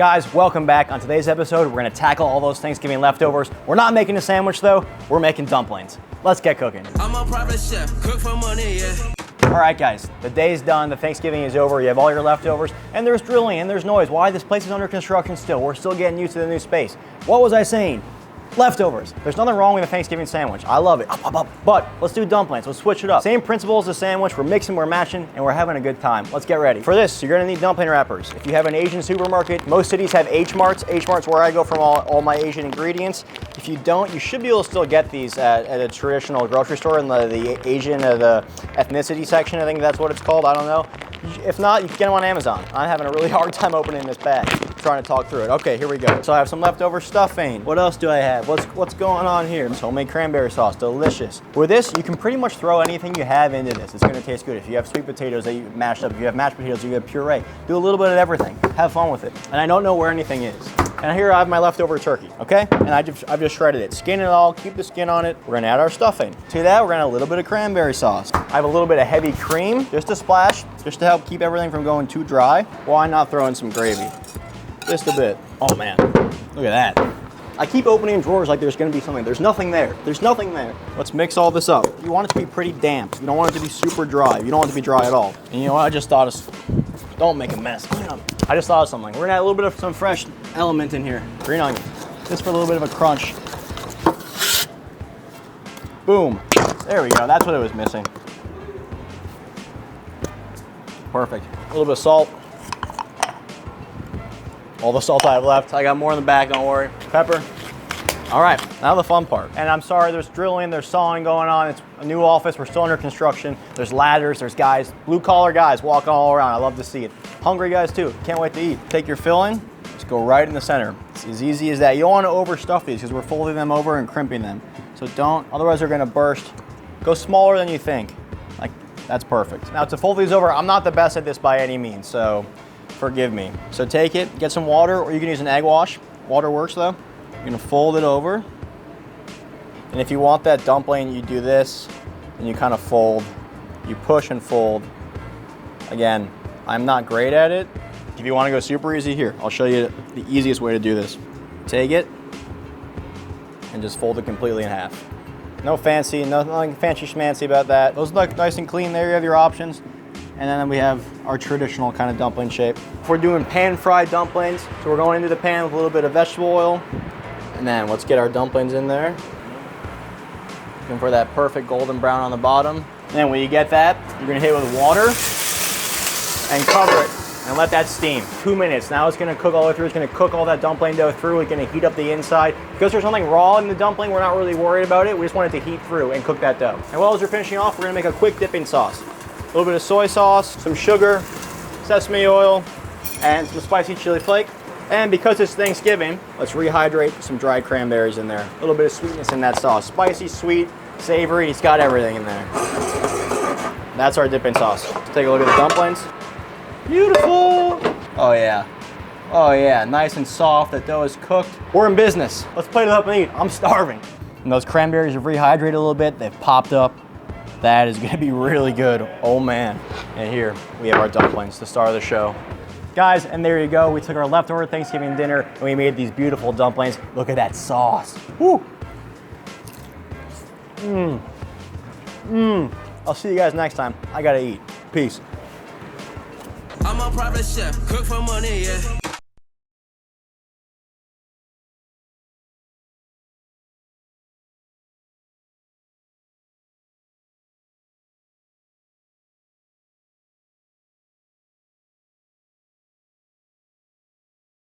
Guys, welcome back. On today's episode, we're gonna tackle all those Thanksgiving leftovers. We're not making a sandwich though, we're making dumplings. Let's get cooking. I'm a private chef, cook for money, yeah. All right, guys, the day's done, the Thanksgiving is over, you have all your leftovers, and there's drilling and there's noise. Why? This place is under construction still. We're still getting used to the new space. What was I saying? Leftovers. There's nothing wrong with a Thanksgiving sandwich. I love it. But let's do dumplings. Let's switch it up. Same principle as the sandwich. We're mixing, we're matching, and we're having a good time. Let's get ready. For this, you're gonna need dumpling wrappers. If you have an Asian supermarket, most cities have H-Marts. H-Mart's where I go from all my Asian ingredients. If you don't, you should be able to still get these at a traditional grocery store in the Asian, the ethnicity section. I think that's what it's called. I don't know. If not, you can get them on Amazon. I'm having a really hard time opening this bag, trying to talk through it. Okay, here we go. So I have some leftover stuffing. What else do I have? What's going on here? It's homemade cranberry sauce, delicious. With this, you can pretty much throw anything you have into this. It's gonna taste good. If you have sweet potatoes that you mashed up, if you have mashed potatoes, you have puree. Do a little bit of everything. Have fun with it. And I don't know where anything is. And here I have my leftover turkey, okay? And I've just shredded it. Skin it all, keep the skin on it. We're gonna add our stuffing. To that, we're gonna add a little bit of cranberry sauce. I have a little bit of heavy cream, just a splash, just to help keep everything from going too dry. Why not throw in some gravy? Just a bit. Oh man, look at that. I keep opening drawers like there's gonna be something. There's nothing there. There's nothing there. Let's mix all this up. You want it to be pretty damp. You don't want it to be super dry. You don't want it to be dry at all. And you know what, I just thought of, don't make a mess. I just thought of something. We're gonna add a little bit of some fresh element in here. Green onion, just for a little bit of a crunch. Boom, there we go, that's what it was missing. Perfect, a little bit of salt. All the salt I have left. I got more in the back, don't worry. Pepper. All right, now the fun part. And I'm sorry, there's drilling, there's sawing going on. It's a new office, we're still under construction. There's ladders, there's guys, blue collar guys walking all around. I love to see it. Hungry guys too, can't wait to eat. Take your filling, just go right in the center. It's as easy as that. You don't want to overstuff these because we're folding them over and crimping them. So don't, otherwise they're gonna burst. Go smaller than you think. Like, that's perfect. Now to fold these over, I'm not the best at this by any means, so forgive me. So take it, get some water, or you can use an egg wash. Water works though. You're gonna fold it over. And if you want that dumpling, you do this, and you kind of fold. You push and fold. Again, I'm not great at it. If you wanna go super easy, here, I'll show you the easiest way to do this. Take it, and just fold it completely in half. No fancy, nothing fancy schmancy about that. Those look nice and clean. There you have your options. And then we have our traditional kind of dumpling shape. We're doing pan-fried dumplings. So we're going into the pan with a little bit of vegetable oil. And then let's get our dumplings in there. Looking for that perfect golden brown on the bottom. And then when you get that, you're gonna hit it with water and cover it and let that steam. 2 minutes. Now it's gonna cook all the way through. It's gonna cook all that dumpling dough through. It's gonna heat up the inside. Because there's something raw in the dumpling, we're not really worried about it. We just want it to heat through and cook that dough. And while you're finishing off, we're gonna make a quick dipping sauce. A little bit of soy sauce, some sugar, sesame oil, and some spicy chili flake. And because it's Thanksgiving, let's rehydrate some dried cranberries in there. A little bit of sweetness in that sauce. Spicy, sweet, savory, it's got everything in there. That's our dipping sauce. Let's take a look at the dumplings. Beautiful! Oh yeah. Oh yeah, nice and soft, that dough is cooked. We're in business. Let's plate it up and eat. I'm starving. And those cranberries have rehydrated a little bit. They've popped up. That is gonna be really good, oh man. And here we have our dumplings, the star of the show. Guys, and there you go. We took our leftover Thanksgiving dinner and we made these beautiful dumplings. Look at that sauce, woo. I'll see you guys next time. I gotta eat, peace. I'm a private chef, cook for money, yeah.